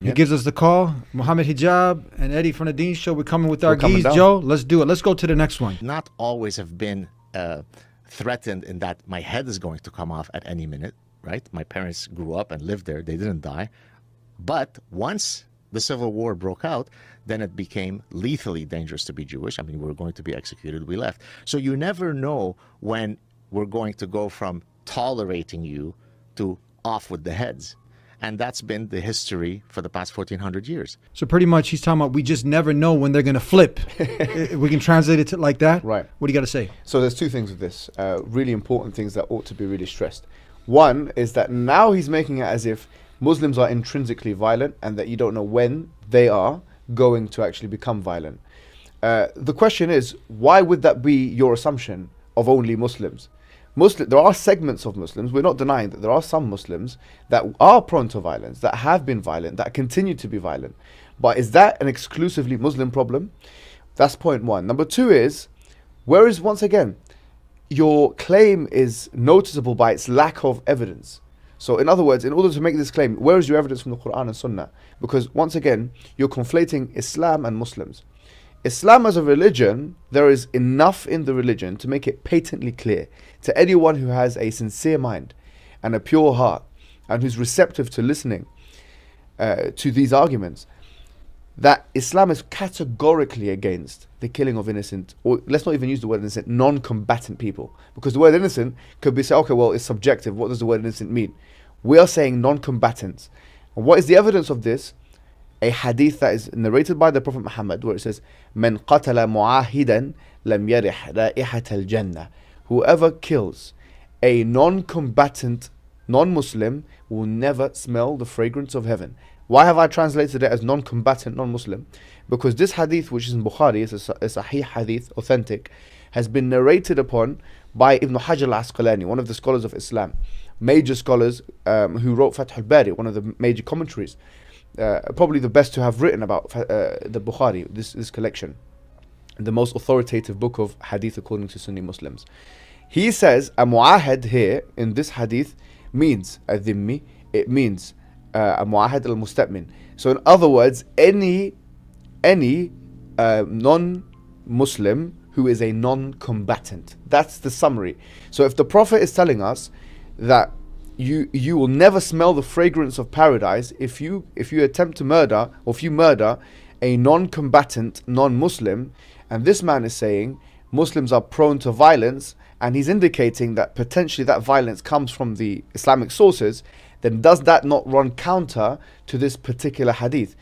He gives us the call. Mohammed Hijab and Eddie from the Deen Show. We're coming with our geese, down. Joe. Let's do it. Let's go to the next one. Not always have been threatened in that my head is going to come off at any minute, right? My parents grew up and lived there. They didn't die. But once the Civil War broke out, then it became lethally dangerous to be Jewish. I mean, we were going to be executed. We left. So you never know when we're going to go from tolerating you to off with the heads. And that's been the history for the past 1,400 years. So pretty much he's talking about we just never know when they're going to flip. We can translate it to like that. Right. What do you got to say? So there's two things with this, really important things that ought to be really stressed. One is that now he's making it as if Muslims are intrinsically violent and that you don't know when they are going to actually become violent. The question is, why would that be your assumption of only Muslims? There are segments of Muslims, we're not denying that there are some Muslims that are prone to violence, that have been violent, that continue to be violent. But is that an exclusively Muslim problem? That's point one. Number two is, whereas once again, your claim is noticeable by its lack of evidence. So in other words, in order to make this claim, where is your evidence from the Quran and Sunnah? Because once again, you're conflating Islam and Muslims. Islam as a religion, there is enough in the religion to make it patently clear to anyone who has a sincere mind and a pure heart and who's receptive to listening to these arguments, that Islam is categorically against the killing of innocent, or let's not even use the word innocent, non-combatant people. Because the word innocent could be said, okay, well, it's subjective. What does the word innocent mean? We are saying non-combatants. And what is the evidence of this? A hadith that is narrated by the Prophet Muhammad, where it says, "Man qatala mu'ahidan lam yarih ra'ihat al-jannah." Whoever kills a non-combatant non-Muslim will never smell the fragrance of heaven. Why have I translated it as non-combatant non-Muslim? Because this hadith, which is in Bukhari, is a sahih hadith, authentic, has been narrated upon by Ibn Hajar al-Asqalani, one of the scholars of Islam, major scholars who wrote Fath al-Bari, one of the major commentaries. Probably the best to have written about the Bukhari, this collection, the most authoritative book of hadith according to Sunni Muslims. He says a mu'ahad here in this hadith means a dhimmi, it means a mu'ahad al-musta'min. So in other words, any non-Muslim who is a non-combatant. That's the summary. So if the Prophet is telling us that you will never smell the fragrance of paradise if you attempt to murder, or if you murder a non-combatant non-Muslim, and this man is saying Muslims are prone to violence, and he's indicating that potentially that violence comes from the Islamic sources, then does that not run counter to this particular hadith?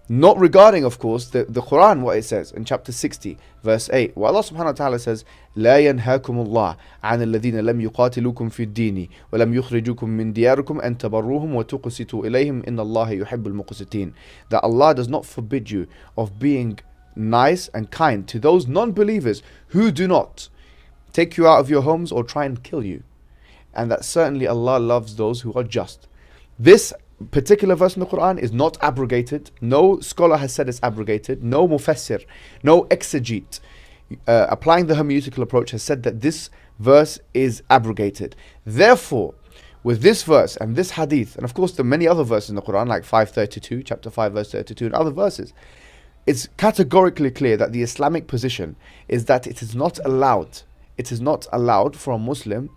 Not regarding, of course, the Quran, what it says in chapter 60, verse 8. Where Allah subhanahu wa ta'ala says, لا ينهاكم الله عن الذين لم يقاتلوكم في الدين ولم يخرجوكم من دياركم أن تبروهم وتقسطوا إليهم إن الله يحب المقسطين. That Allah does not forbid you of being nice and kind to those non-believers who do not take you out of your homes or try and kill you. And that certainly Allah loves those who are just. This particular verse in the Quran is not abrogated. No scholar has said it's abrogated. No mufassir, no exegete applying the hermeneutical approach has said that this verse is abrogated. Therefore, with this verse and this hadith, and of course the many other verses in the Quran like 532, chapter 5 verse 32 and other verses, it's categorically clear that the Islamic position is that it is not allowed for a Muslim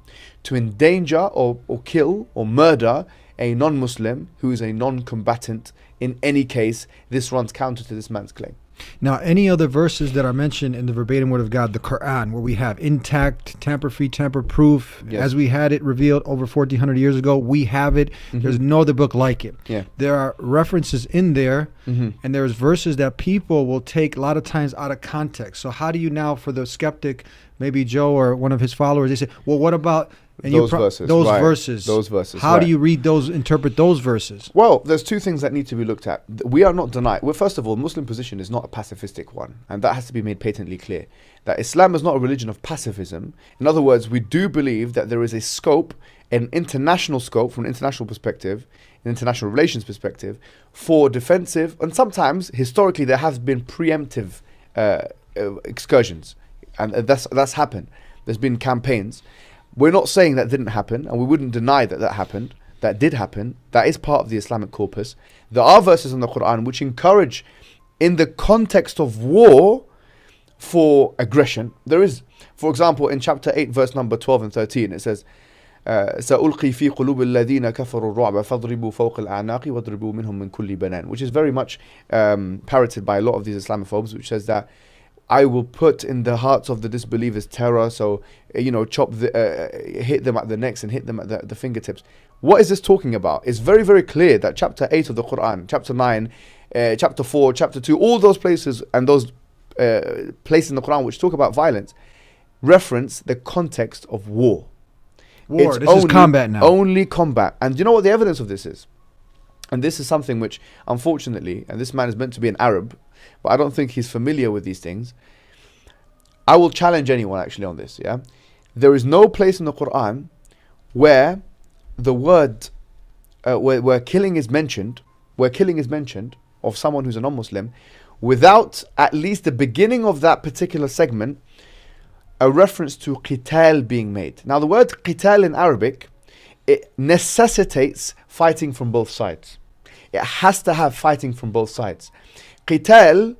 to endanger or kill or murder a non-Muslim who is a non-combatant. In any case, this runs counter to this man's claim. Now, any other verses that are mentioned in the verbatim word of God, the Quran, where we have intact, tamper-free, tamper-proof, Yes. as we had it revealed over 1,400 years ago, we have it. There's no other book like it. Yeah. There are references in there, and there's verses that people will take a lot of times out of context. So how do you now, for the skeptic, maybe Joe or one of his followers, they say, well, what about... And those verses. Those Right. verses. Those verses. How right. do you read those, interpret those verses? Well, there's two things that need to be looked at. We are not denying. Well, first of all, Muslim position is not a pacifistic one, and that has to be made patently clear. That Islam is not a religion of pacifism. In other words, we do believe that there is a scope, an international scope from an international perspective, an international relations perspective, for defensive, and sometimes historically there have been preemptive excursions, and that's happened. There's been campaigns. We're not saying that didn't happen, and we wouldn't deny that that happened. that did happen. That is part of the Islamic corpus. There are verses in the Quran which encourage, in the context of war, for aggression. There is, for example, in chapter 8, verse number 12 and 13, it says, سألقي في قلوب الذين كفروا الرعب فاضربوا فوق الأعناق واضربوا منهم من كل بنان, which is very much parroted by a lot of these Islamophobes, which says that I will put in the hearts of the disbelievers terror, so hit them at the necks and hit them at the fingertips. What is this talking about? It's very, very clear that chapter 8 of the Quran, chapter 9, chapter 4, chapter 2, all those places and those places in the Quran which talk about violence reference the context of war. War. This is combat now. Only combat. And do you know what the evidence of this is? And this is something which, unfortunately, and this man is meant to be an Arab, but I don't think he's familiar with these things. I will challenge anyone actually on this. Yeah, there is no place in the Quran where the word, where killing is mentioned, of someone who's a non-Muslim, without at least the beginning of that particular segment a reference to qital being made. Now the word qital in Arabic, it necessitates fighting from both sides. It has to have fighting from both sides. Qital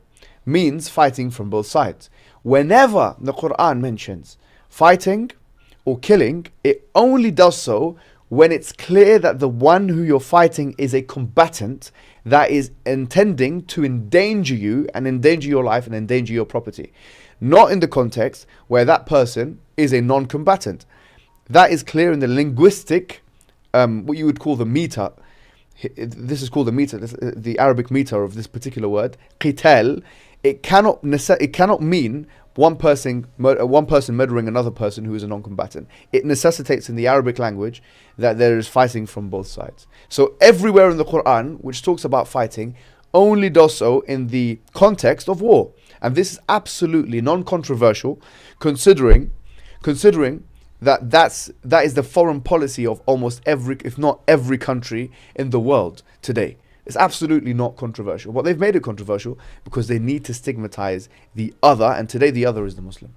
means fighting from both sides. Whenever the Quran mentions fighting or killing, it only does so when it's clear that the one who you're fighting is a combatant that is intending to endanger you and endanger your life and endanger your property. Not in the context where that person is a non-combatant. That is clear in the linguistic, what you would call the meter. This is called the meter, the Arabic meter of this particular word. Qital, it cannot mean one person murdering another person who is a non-combatant. It necessitates in the Arabic language that there is fighting from both sides. So everywhere in the Quran which talks about fighting only does so in the context of war. And this is absolutely non-controversial, considering that is the foreign policy of almost every, if not every country in the world today. It's absolutely not controversial. But they've made it controversial because they need to stigmatize the other, and today the other is the Muslim.